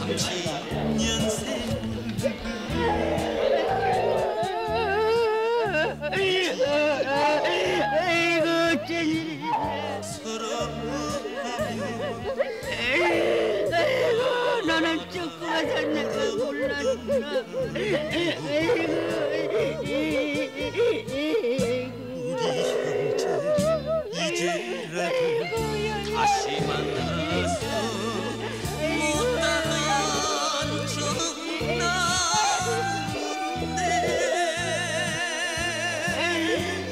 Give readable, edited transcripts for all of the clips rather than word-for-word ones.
아이고 쟤 아이고 나는 죽고가 살는 걸 몰랐나. 이제라도 다시 만나서 못다한 적 나는데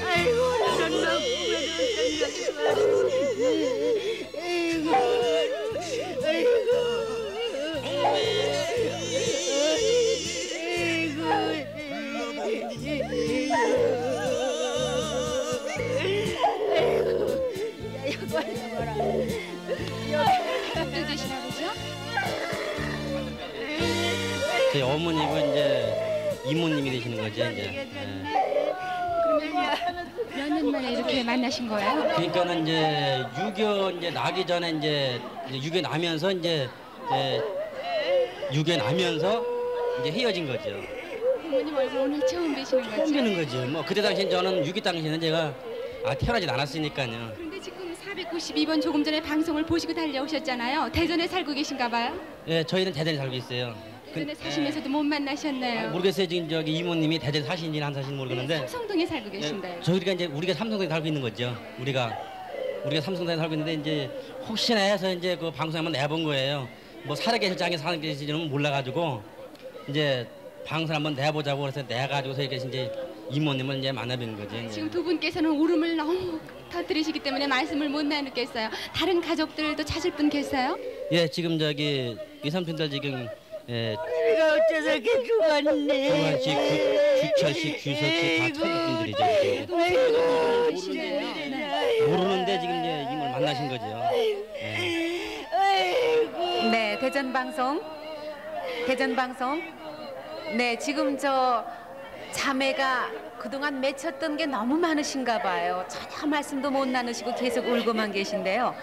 아이고 나는 너 꿈에도 생각이 아이고 어떻게 되시나 보죠? 저희 어머니고 이제 이모님이 되시는 거죠 이제. 몇 년 만에 이렇게 만나신 거예요? 그러니까는 이제 6.25 이제 나기 전에 이제 6.25 나면서 이제 6.25 나면서 이제 헤어진 거죠. 부모님 얼굴 오늘 처음 뵈시는 거죠? 처음 뵈는 거죠. 뭐 그때 당시 저는 6.25 당시에는 제가 태어나지 않았으니까요. 그런데 지금 492번 조금 전에 방송을 보시고 달려오셨잖아요. 대전에 살고 계신가 봐요? 예, 저희는 대전에 살고 있어요. 대전에 사시면서도 못 만나셨네요. 모르겠어요. 지금 저기 이모님이 대전 사시는지 안 사시는지 모르겠는데. 삼성동에 살고 계신데요. 저희가 이제 우리가 삼성동에 살고 있는 거죠. 우리가 삼성동에 살고 있는데 이제 혹시나 해서 이제 그 방송에 한번 내본 거예요. 뭐 살아계실지 사는 계실지는 몰라가지고 이제 방송 한번 내보자고 그래서 내가지고서 이렇게 이제 이모님을 이제 만나뵌 거죠. 이제. 지금 두 분께서는 울음을 너무 터뜨리시기 때문에 말씀을 못 나누겠어요. 다른 가족들도 찾을 분 계세요? 예, 지금 저기 이삼촌들 지금 내가 어째서 이렇게 죽었네. 정환 씨, 규철 씨, 규석 씨 다 천국분들이죠. 모르시네요. 모르는데 지금 이제 이걸 만나신 거죠. 네, 대전 방송. 네, 지금 저 자매가 그동안 맺혔던 게 너무 많으신가 봐요. 전혀 말씀도 못 나누시고 계속 울고만 계신데요.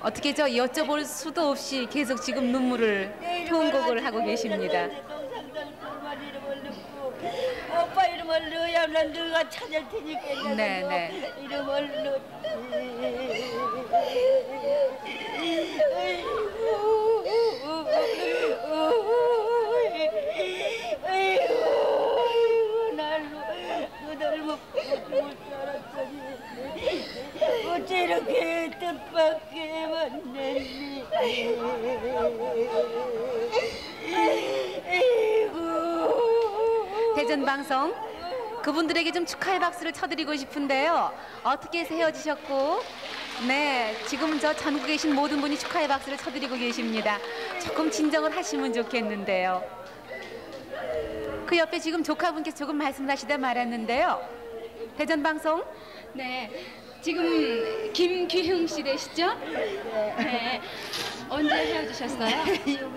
어떻게 저 여쭤볼 수도 없이 계속 지금 눈물을 통곡을 하고 계십니다. 오빠 이름을 넣어야만 너가 찾을 테니까. 네. 이름을 넣지. 아이고 날로 너들 먹고 못 살았더니 어째 이렇게 뜻밖의 만났니. 대전 방송 그분들에게 좀 축하의 박수를 쳐드리고 싶은데요. 어떻게 해서 헤어지셨고, 네, 지금 저 전국에 계신 모든 분이 축하의 박수를 쳐드리고 계십니다. 조금 진정을 하시면 좋겠는데요. 그 옆에 지금 조카분께서 조금 말씀하시다 말았는데요. 대전 방송. 네, 지금 김귀흥 씨 되시죠? 네. 언제 헤어지셨어요?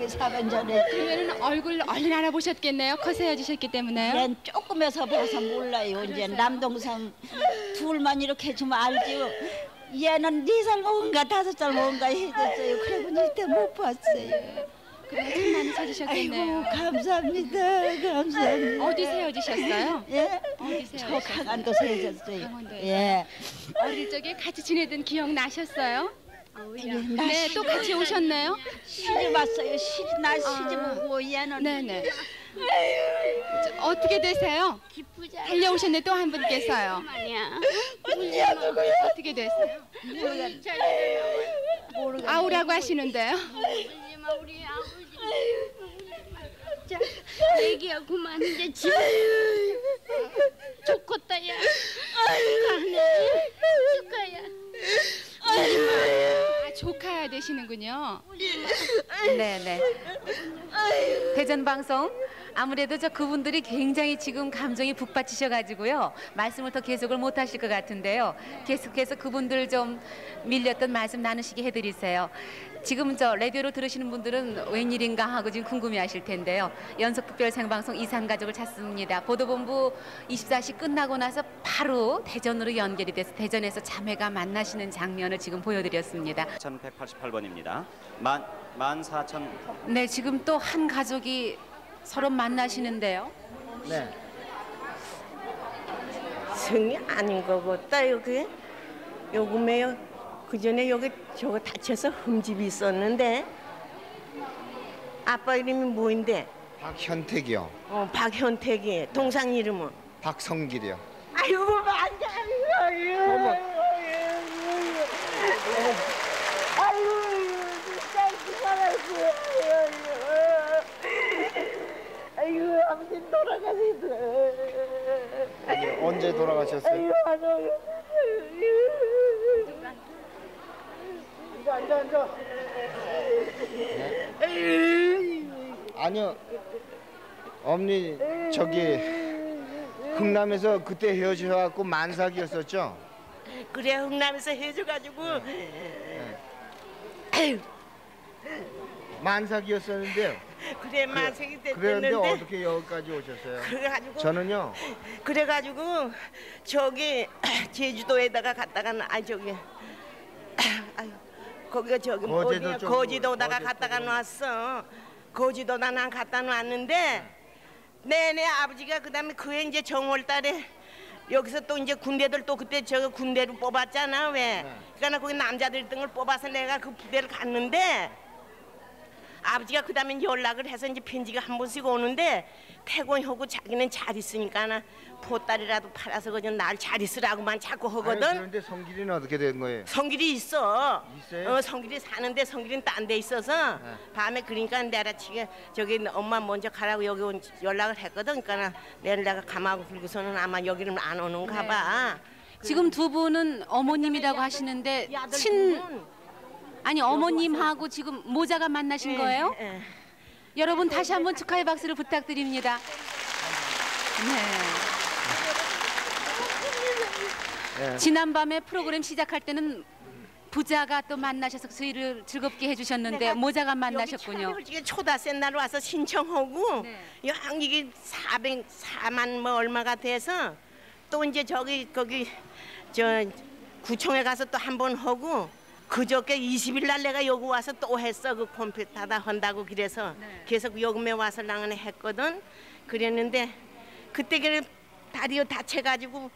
4년 전에. 그러면 얼굴 얼른 알아보셨겠네요. 커서 헤어지셨기 때문에요. 난 조금에서 봐서 몰라요. 이제 남동생 둘만 이렇게 좀 알지요. 얘는 4살 먹은가 5살 먹은가 해줬어요. 그래고 이때 못 봤어요. 그럼 참 많이 찾으셨겠네요. 아이고 감사합니다. 어디서 헤어지셨어요? 예? 어디서 저 헤어지셨어요? 강원도서 헤어졌어요. 강원도에서. 예. 어릴 적에 같이 지내던 기억 나셨어요? 나 네, 또 같이 오셨네요? 시집 왔어요. 나 시집 오고 얘는. 네네. 어떻게 되세요? 달려오셨네 또 한 분께서요. 어떻게 되세요? 아우라고 하시는데요. 우리 아버지 얘기야 그만 이제 집 좋겠다야 축하야. 아, 조카 되시는군요. 네네. 대전 방송 아무래도 저 그분들이 굉장히 지금 감정이 북받치셔가지고요 말씀을 더 계속을 못하실 것 같은데요. 계속해서 그분들 좀 밀렸던 말씀 나누시게 해드리세요. 지금 저 라디오로 들으시는 분들은 웬일인가 하고 지금 궁금해하실 텐데요. 연속특별 생방송 이산가족을 찾습니다. 보도본부 24시 끝나고 나서 바로 대전으로 연결이 돼서 대전에서 자매가 만나시는 장면을 지금 보여드렸습니다. 1188번입니다. 14,000. 네, 지금 또 한 가족이 서로 만나시는데요. 네. 성이 아닌 거고 딱 여기 요금에요. 그 전에 여기 저거 다쳐서 흠집이 있었는데 아빠 이름이 뭐인데? 박현택이요. 박현택이. 동상 이름은? 박성길이요. 아이고 맞아. 어머. 아이고 진짜 그만하세요. 아이고 아버지 돌아가셨어. 언제 돌아가셨어요? 앉아. 네? 아니요. 어머니 저기 흥남에서 그때 헤어져갖고 만삭이었었죠? 그래 흥남에서 헤어져가지고 만삭이었었는데요. 그래 만삭이 그랬는데 됐는데 어떻게 여기까지 오셨어요? 그래가지고 저는요. 그래가지고 저기 제주도에다가 갔다가 저기 아유 거기가 저기 어디야 거지도다가 갔다가 놨어. 거지도다 난 갔다 놨는데 내내 아버지가 그다음에 그해 이제 정월달에 여기서 또 이제 군대들 또 그때 저 군대로 뽑았잖아 왜? 그러니까 거기 남자들 등을 뽑아서 내가 그 부대를 갔는데 아버지가 그다음에 연락을 해서 이제 편지가 한 번씩 오는데 태공하고 자기는 잘 있으니까 보따리라도 팔아서 그냥 날 잘 있으라고만 자꾸 하거든. 아니, 그런데 성길이는 어떻게 된 거예요? 성길이 있어. 있어요? 성길이 사는데 성길이는 딴 데 있어서 밤에 그러니까 내가 지금 저기 엄마 먼저 가라고 여기 연락을 했거든. 그러니까 내가 가마고 그러고서는 아마 여기를 안 오는가 봐. 지금 두 분은 어머님이라고 하시는데 아니 어머님하고 지금 모자가 만나신 거예요? 여러분 다시 한번 축하의 박수를 부탁드립니다. 네. 지난밤에 프로그램 시작할 때는 부자가 또 만나셔서 저희를 즐겁게 해주셨는데 모자가 만나셨군요. 여기 초다센 날 와서 신청하고 이게 404만 뭐 얼마가 돼서 또 이제 거기 저 구청에 가서 또 한 번 하고 그저께 20일 날 내가 여기 와서 또 했어. 그 컴퓨터다 한다고 그래서 그래서 여금에 와서 나는 했거든. 그랬는데 그때 그 다리가 다쳐가지고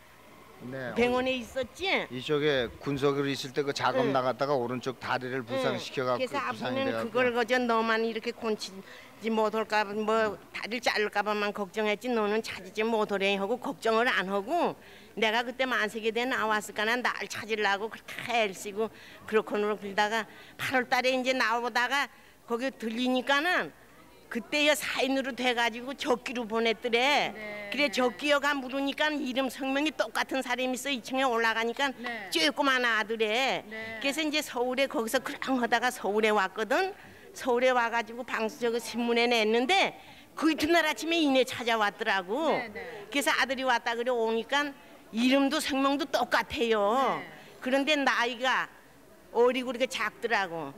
병원에 있었지. 이쪽에 군속으로 있을 때 그 작업 나갔다가 오른쪽 다리를 부상시켜갖고 그래서 부상이 아버지는 돼갖고. 그걸 그저 너만 이렇게 곤치지 못할까 뭐 다리를 자를까봐만 걱정했지 너는 찾지 못하래 하고 걱정을 안 하고 내가 그때 만세계 때 나왔을까나 날 찾으려고 그렇게 애쓰고 그렇거는 그러다가 8월 달에 이제 나오다가 거기 들리니까는 그때야 사인으로 돼가지고 적기로 보냈더래. 그래 적기여가 물으니까 이름 성명이 똑같은 사람이 있어 2층에 올라가니까 쬐꼬만 아들에. 그래서 이제 서울에 거기서 그랑 하다가 서울에 왔거든. 서울에 와가지고 방송 신문에 냈는데 그 이튿날 아침에 이내 찾아왔더라고. 그래서 아들이 왔다 그래 오니까 이름도 성명도 똑같아요. 그런데 나이가 어리고 그렇게 작더라고.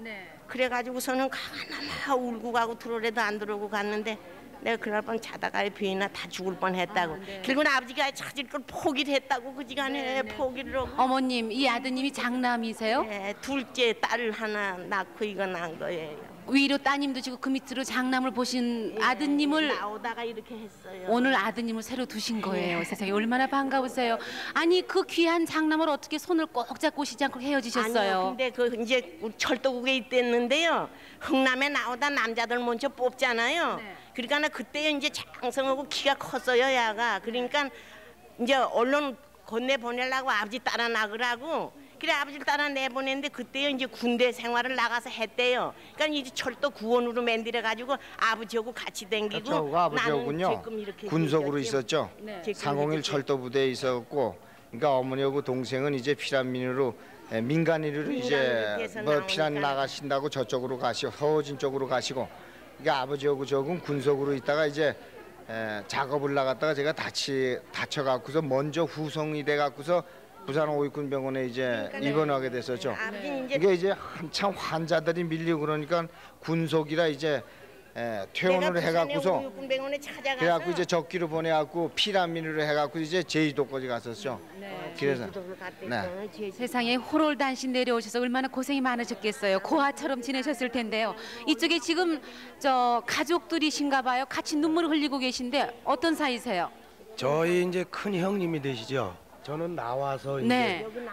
그래가지고서는 가나마 울고 가고 들어오래도 안 들어오고 갔는데 내가 그날 밤 자다가 비나 다 죽을 뻔했다고. 결국은 아버지가 찾을 걸 포기를 했다고 그 시간에 포기를 하고. 어머님 이 아드님이 장남이세요? 네, 둘째 딸 하나 낳고 이거 낳은 거예요. 위로 따님도 지고 그 밑으로 장남을 보신 아드님을 나오다가 이렇게 했어요. 오늘 아드님을 새로 두신 거예요. 세상에 얼마나 반가우세요. 아니 그 귀한 장남을 어떻게 손을 꼭 잡고 오시지 않고 헤어지셨어요? 아니요, 근데 그 이제 철도국에 있댔는데요. 흥남에 나오다 남자들 먼저 뽑잖아요. 그러니까 그때 이제 장성하고 키가 컸어요, 야가. 그러니까 이제 언론 건네 보내려고 아버지 따라 나가라고. 그래 아버지를 따라 내보냈는데 그때 이제 군대 생활을 나가서 했대요. 그러니까 이제 철도 구원으로 만들어 가지고 아버지하고 같이 댕기고. 저하고 아버지하고는요 군속으로 있었죠. 상공일 철도 부대에 있었고, 그러니까 어머니하고 동생은 이제 피란민으로 민간인으로 이제 뭐 피란 나가신다고 저쪽으로 가시고 허진 쪽으로 가시고, 그러니까 아버지하고 저하고는 군속으로 있다가 이제 작업을 나갔다가 제가 다쳐갖고서 먼저 후송이 돼갖고서 부산 오육군병원에 이제 입원하게 됐었죠. 아버지는 이제 이게 이제 한참 환자들이 밀리고 그러니까 군속이라 이제 퇴원을 해갖고서 오육군병원에 찾아가서 그래갖고 이제 적기로 보내갖고 피라민으로 해갖고 이제 제주도까지 갔었죠. 그래서 세상에 호롤단신 내려오셔서 얼마나 고생이 많으셨겠어요. 고아처럼 지내셨을 텐데요. 이쪽에 지금 저 가족들이신가 봐요. 같이 눈물을 흘리고 계신데 어떤 사이세요? 저희 이제 큰 형님이 되시죠. 저는 나와서 네. 이제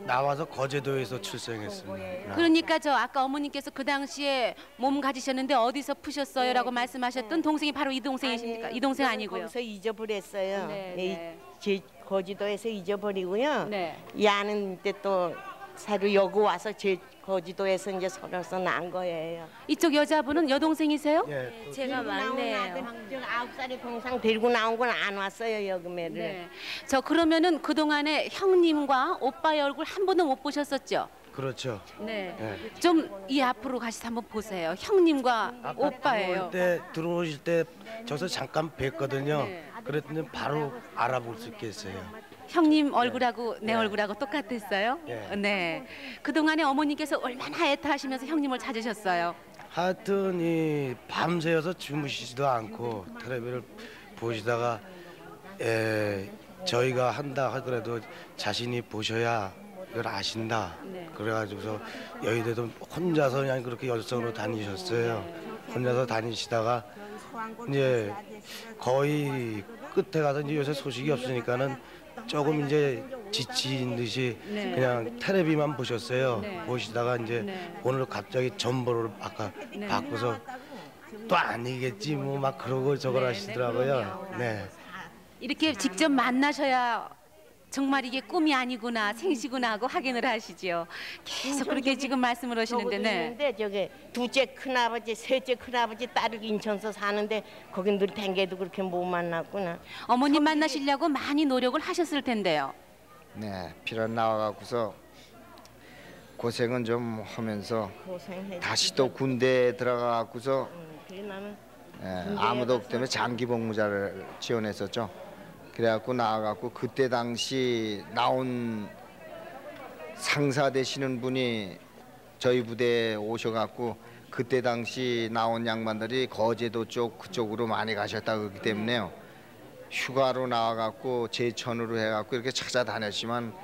나와서 거제도에서 출생했습니다. 그러니까 저 아까 어머님께서 그 당시에 몸 가지셨는데 어디서 푸셨어요라고 말씀하셨던 동생이 바로 이 동생이십니까? 이 동생 아니고요. 거기서 잊어버렸어요. 네, 제 거지도에서 잊어버리고요. 네. 이 아는 이제 또 새로 여기 와서 제 거지도에서 이제 서러서 난 거예요. 이쪽 여자분은 여동생이세요? 예. 제가 막내예요. 9살의 동상 데리고 나온 건 안 왔어요 여금에를. 네. 저 그러면은 그 동안에 형님과 오빠의 얼굴 한 번도 못 보셨었죠? 그렇죠. 네. 네. 좀 이 앞으로 가시서 한번 보세요. 형님과 오빠예요. 들어오실 때 저서 잠깐 뵀거든요. 네. 그랬더니 바로 알아볼 수 있겠어요. 형님 얼굴하고 내 얼굴하고 똑같았어요? 네. 네. 그 동안에 어머니께서 얼마나 애타하시면서 형님을 찾으셨어요? 하여튼 이 밤새워서 주무시지도 않고 텔레비를 보시다가 저희가 한다 하더라도 자신이 보셔야 이걸 아신다. 네. 그래가지고서 여의도도 혼자서 그냥 그렇게 열성으로 다니셨어요. 혼자서 다니시다가 이제 거의 끝에 가서 이제 요새 소식이 없으니까는 조금 이제 지친 듯이 네. 그냥 텔레비만 보셨어요. 네. 보시다가 이제 네. 오늘 갑자기 전보를 네. 바꿔서 또 아니겠지 뭐 막 그러고 저걸 하시더라고요. 네. 이렇게 직접 만나셔야 정말 이게 꿈이 아니구나 생시구나 하고 확인을 하시지요. 계속 그렇게 지금 말씀을 하시는데 네. 있는데 저기 둘째 큰아버지, 셋째 큰아버지 딸이 인천서 사는데 거긴 늘 댕겨도 그렇게 못 만났구나. 어머님 만나시려고 많이 노력을 하셨을 텐데요. 네, 피란 나와갖고서 고생은 좀 하면서 고생해. 다시 또 군대에 들어가갖고서 그래 나는 아무도 없기 때문에 장기 복무자를 지원했었죠. 그래갖고 나와갖고 그때 당시 나온 상사 되시는 분이 저희 부대에 오셔갖고 그때 당시 나온 양반들이 거제도 쪽 그쪽으로 많이 가셨다 그렇기 때문에요. 휴가로 나와갖고 제천으로 해갖고 이렇게 찾아다녔지만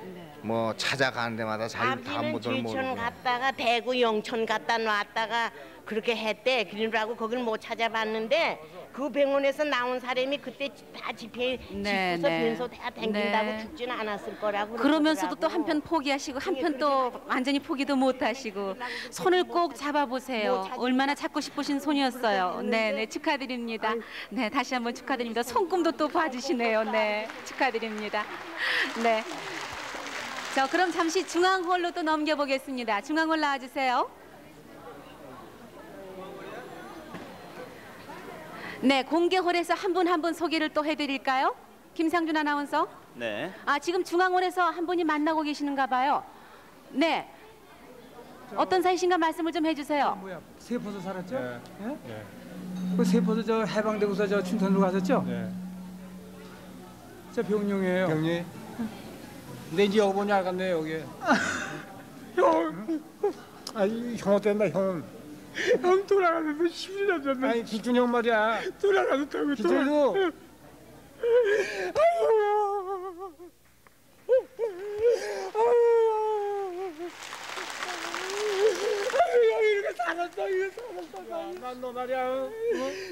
뭐 찾아가는 데마다 자기 다 아버지는 못을 제천 모르고 갔다가 대구 영천 갔다 놨다가 그렇게 했대. 그러라고 거길 못 찾아봤는데 그 병원에서 나온 사람이 그때 다 집회 네, 집고서 네. 변소 다 댕긴다고 네. 죽지는 않았을 거라고. 그러면서도 또 그러더라고. 한편 포기하시고 한편 또 완전히 포기도 못하시고 손을 꼭 잡아보세요. 얼마나 잡고 싶으신 손이었어요. 네, 네 축하드립니다. 네, 다시 한번 축하드립니다. 손금도 또 봐주시네요. 네, 축하드립니다. 네. 자, 그럼 잠시 중앙홀로 또 넘겨보겠습니다. 중앙홀 나와주세요. 네, 공개홀에서 한 분 한 분 소개를 또 해드릴까요? 김상준 아나운서. 네. 아, 지금 중앙홀에서 한 분이 만나고 계시는가 봐요. 네. 어떤 사이신가 말씀을 좀 해주세요. 뭐야, 세포소 살았죠? 네. 네. 그 세포소 저 해방되고서 저 춘천으로 가셨죠? 네. 저 병룡이에요. 병룡. 근데 이제 여기 보니 알겠네 여기. 형. 아니 형 어땠나 형. 형 돌아가면서 10년 전에. 아니 기준 형 말이야. 돌아가셨다고. 기준도. 아이고. 이렇게 살았어 이거 살았어. 난 너 말이야.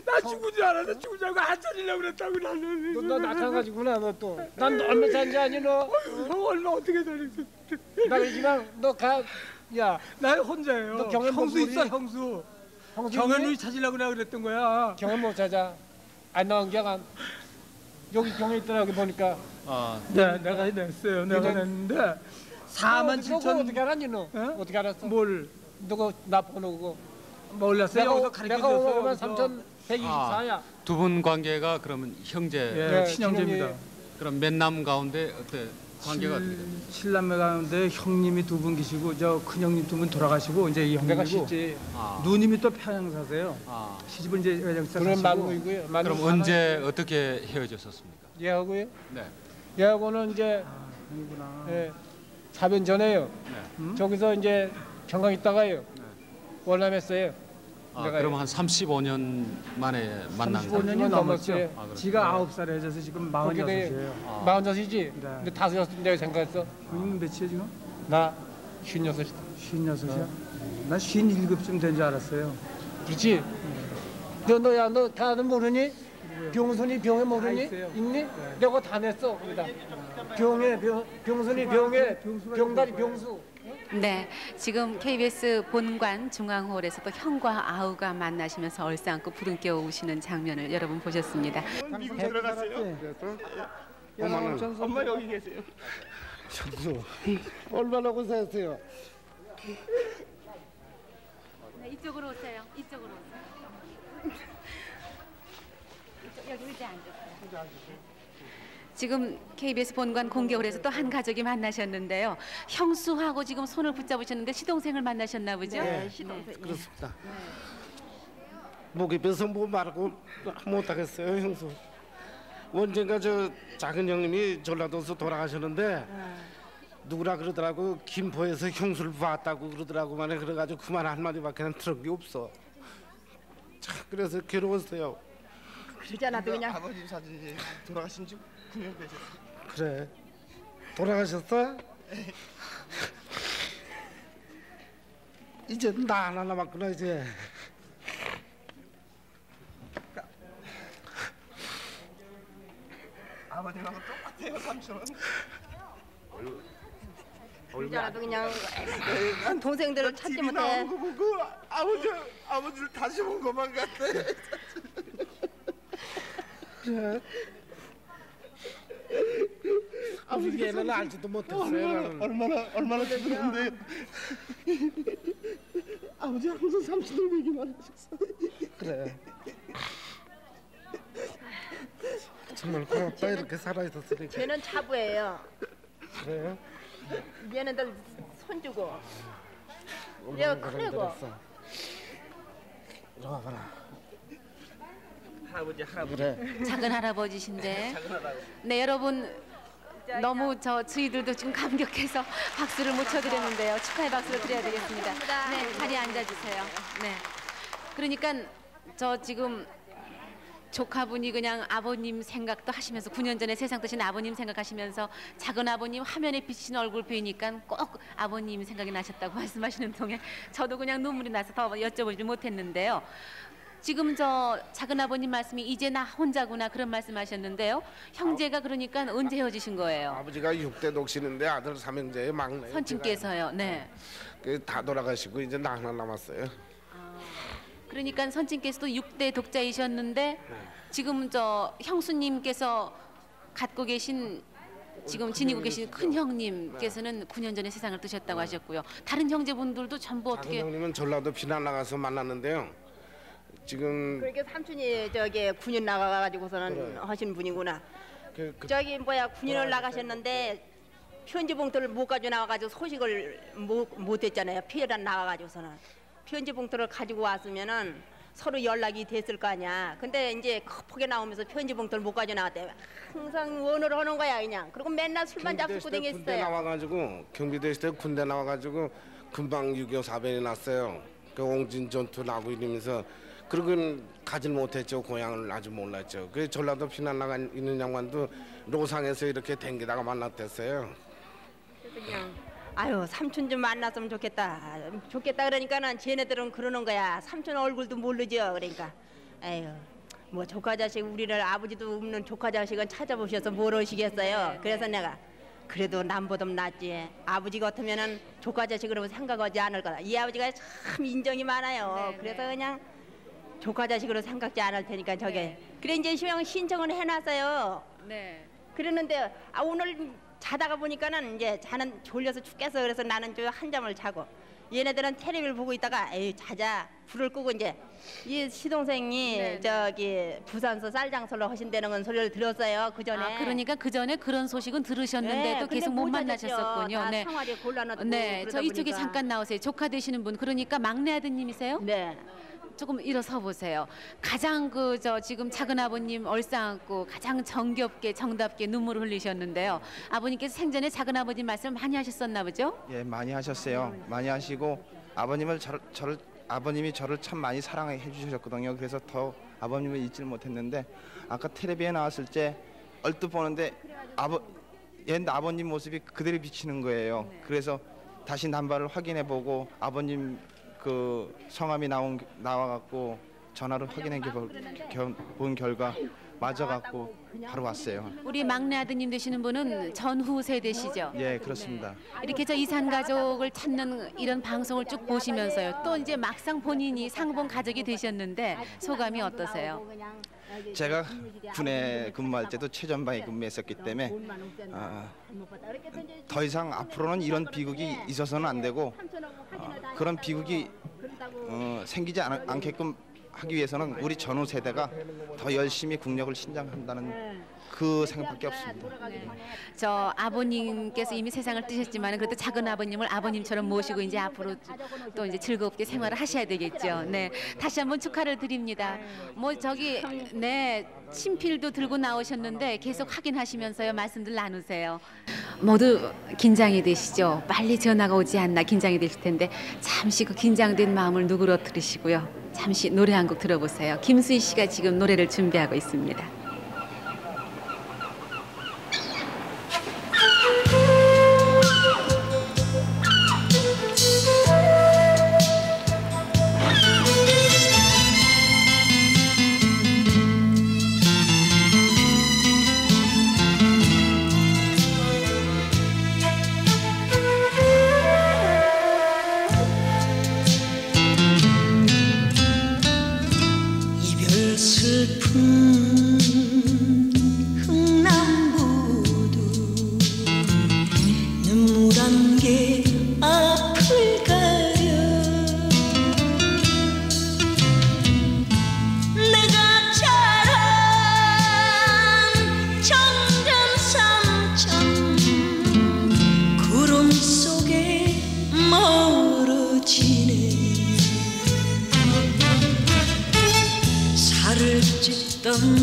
나 죽은 줄 알았어. 죽은 줄 알고 안 차리려고 그랬다고 나는. 너 낙하가지구나 너 또. 난 너 얼마 산지 아니 너. 형 얼마 어떻게 살았어. 나 그러지만 너 가. 야, 나 혼자예요. 너 경연 형수 있어 형수. 경연을 찾으려고 내가 그랬던 거야. 경연 못 찾아. 안 나온 경연. 여기 경연 있더라 여기 보니까. 아, 네, 내가 냈어요. 내가 냈는데 4만 7천. 어떻게 알았니 너? 어떻게 알았어? 뭘? 누가 나 번호고. 몰랐어요. 여기서 가르쳐줬어요. 내가 3,124야. 두 분 관계가 그러면 형제? 예, 친형제입니다. 그럼 맨남 가운데 어때? 관계가 어떻게 됩니까? 칠남매 가운데 형님이 두 분 계시고 저 큰형님 두 분 돌아가시고 이제 이 형님이고 누님이 또 평양 사세요. 시집을 이제 외장사 그럼 사시고. 그럼 언제 어떻게 헤어졌었습니까? 얘하고요? 네. 얘하고는 이제 아니구나. 예. 4년 전에요. 저기서 이제 경강 있다가요. 월남했어요. 그럼 한 35년 만에 만난 거예요? 35년이 넘었어요. 지가 9살에 해져서 지금 46이에요. 46이지? 근데 5살 내가 생각했어. 형님 몇이에요 지금? 나 56이다. 56이야? 난 57쯤 된 줄 알았어요. 그렇지? 너 다들 모르니? 병순이 병에 모르니? 있니? 내가 다 냈어 거기다. 병순이 병에 병다리 병수. 네, 지금 KBS 본관 중앙홀에서 또 형과 아우가 만나시면서 얼싸안고 부둥켜 오시는 장면을 여러분 보셨습니다. 미국 들어갔어요. 엄마 여기 계세요. 천수 얼마나 고생했어요. 네, 이쪽으로 오세요. 이쪽으로 오세요. 여기 의자 앉으세요. 지금 KBS 본관 공개홀에서 또 한 가족이 만나셨는데요. 형수하고 지금 손을 붙잡으셨는데 시동생을 만나셨나 보죠? 네, 시동생. 그렇습니다. 목이 벼서 뭐 말고 못하겠어요, 형수. 언젠가 저 작은 형님이 전라도에서 돌아가셨는데 누구라 그러더라고. 김포에서 형수를 봤다고 그러더라고만. 그래가지고 그만 한마디밖에 들은 게 없어. 참 그래서 괴로웠어요. 그러잖아, 그냥 아버지 사진이 돌아가신 지 9년 되셨어. 그래. 돌아가셨어? 이제 나 하나 남았구나 이제. 아버님하고 똑같아요, 삼촌은. 그러잖아도 그냥 동생들을 찾지 못해. 나오는 거 보고 아버지를 다시 본 것만 같아. 그래. 아버지 얘는 알지도 못했어요. 얼마나 기쁜데. 아버지 항상 삼촌을 얘기만 하셨어. 그래. 정말 고맙다 이렇게 살아 있었으니까. 쟤는 차부예요. 그래요? 얘네들 손주고. 얘가 크고. 이리 와봐라. 할아버지. 그래. 작은 할아버지신데. 네, 여러분 너무 저희들도 지금 감격해서 박수를 못 쳐드렸는데요. 축하의 박수를 드려야 되겠습니다. 네, 자리에 앉아주세요. 네. 그러니까 저 지금 조카분이 그냥 아버님 생각도 하시면서 9년 전에 세상 뜨신 아버님 생각하시면서 작은 아버님 화면에 비친 얼굴 보이니까 꼭 아버님 생각이 나셨다고 말씀하시는 동안 저도 그냥 눈물이 나서 더 여쭤보지 못했는데요. 지금 저 작은 아버님 말씀이 이제 나 혼자구나 그런 말씀하셨는데요. 형제가 그러니까 언제 헤어지신 거예요? 아버지가 6대 독신인데 아들 삼형제의 막내. 선친께서요. 네. 다 돌아가시고 이제 나 하나 남았어요. 그러니까 선친께서도 6대 독자이셨는데 지금 저 형수님께서 갖고 계신 지금 지니고 계신 큰 형님께서는 9년 전에 세상을 뜨셨다고 하셨고요. 다른 형제분들도 전부 어떻게? 작은 형님은 전라도 피난 나가서 만났는데요. 지금 그렇게 삼촌이 저기 군인 나가가지고서는 그래. 하신 분이구나. 저기 군인을 나가셨는데 편지 봉투를 못 가지고 나와가지고 소식을 못 했잖아요. 피해란 나가가지고서는 편지 봉투를 가지고 왔으면은 서로 연락이 됐을 거 아니야. 근데 이제 급하게 나오면서 편지 봉투를 못 가지고 나왔대. 항상 원을 하는 거야 그냥. 그리고 맨날 술만 잡수고 군대 댕겼어요. 나와가지고 경비대 시대 군대 나와가지고 금방 6.25 사변이 났어요. 그 옹진 전투 나고 이러면서 그러고는 가질 못했죠. 고향을 아주 몰랐죠. 그 전라도 피난 나가 있는 양반도 로상에서 이렇게 댕기다가 만났댔어요. 그래서 그냥 아유 삼촌 좀 만났으면 좋겠다. 그러니까는 쟤네들은 그러는 거야. 삼촌 얼굴도 모르죠. 그러니까 아유 뭐 조카 자식 우리를 아버지도 없는 조카 자식은 찾아보셔서 뭘 하시겠어요. 그래서 내가 그래도 남보다 낫지. 아버지 같으면은 조카 자식으로 생각하지 않을 거다. 이 아버지가 참 인정이 많아요. 그래서 그냥 조카 자식으로 생각지 않을 테니까 저게 그래 이제 신청을 해놨어요. 네. 그랬는데 오늘 자다가 보니까는 이제 자는 졸려서 죽겠어. 그래서 나는 저 한잠을 자고 얘네들은 텔레비를 보고 있다가 에이 자자 불을 끄고 이제 이 시동생이 저기 부산서 쌀장설로 하신다는 건 소리를 들었어요. 그 전에. 그러니까 그 전에 그런 소식은 들으셨는데도 네, 계속 못 찾았죠. 만나셨었군요. 다 네. 생활이 곤란하고 네, 저 이쪽에 보니까. 잠깐 나오세요. 조카 되시는 분. 그러니까 막내 아드님이세요? 네. 조금 일어서 보세요. 가장 지금 작은 아버님 얼싸안고 가장 정겹게 정답게 눈물을 흘리셨는데요. 아버님께서 생전에 작은 아버님 말씀 많이 하셨었나 보죠? 예, 많이 하셨어요. 많이 하시고 아버님이 저를 참 많이 사랑해 주셨거든요. 그래서 더 아버님을 잊지를 못했는데 아까 텔레비에 나왔을 때 얼뜻 보는데 옛 아버님 모습이 그대로 비치는 거예요. 그래서 다시 남발을 확인해보고 아버님 그 성함이 나와갖고 전화를 확인해 본 결과 맞아갖고 바로 왔어요. 우리 막내 아드님 되시는 분은 전후 세대시죠? 예, 그렇습니다. 이렇게 저 이산 가족을 찾는 이런 방송을 쭉 보시면서요. 또 이제 막상 본인이 상봉 가족이 되셨는데 소감이 어떠세요? 제가 군에 근무할 때도 최전방에 근무했었기 때문에 더 이상 앞으로는 이런 비극이 있어서는 안 되고 그런 비극이 생기지 않게끔 하기 위해서는 우리 전후 세대가 더 열심히 국력을 신장한다는 그 생각밖에 없습니다. 저 아버님께서 이미 세상을 뜨셨지만 그래도 작은 아버님을 아버님처럼 모시고 이제 앞으로 또 이제 즐겁게 생활을 하셔야 되겠죠. 네, 다시 한번 축하를 드립니다. 뭐 저기 네 친필도 들고 나오셨는데 계속 확인하시면서요 말씀들 나누세요. 모두 긴장이 되시죠. 빨리 전화가 오지 않나 긴장이 되실 텐데 잠시 그 긴장된 마음을 누그러뜨리시고요. 잠시 노래 한 곡 들어보세요. 김수희 씨가 지금 노래를 준비하고 있습니다.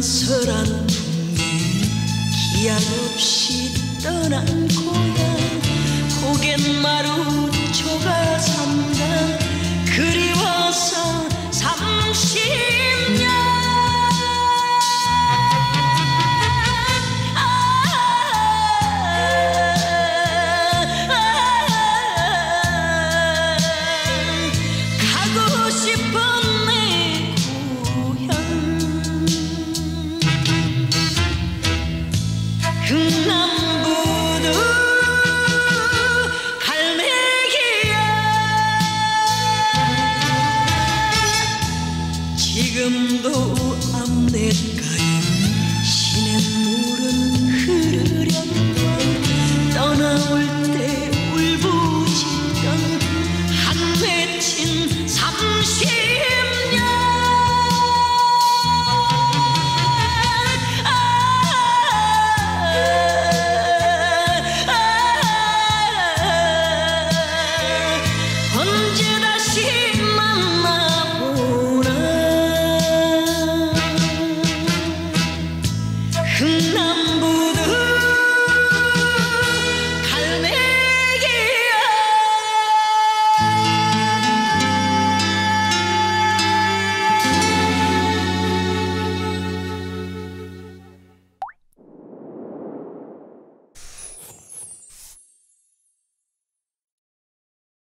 서란 풍경 기약 없이 떠난 고향 고갯 마루초가 삼간 그리워서 30년 가고 싶은 내 고향 흥남부두 갈매기야 지금도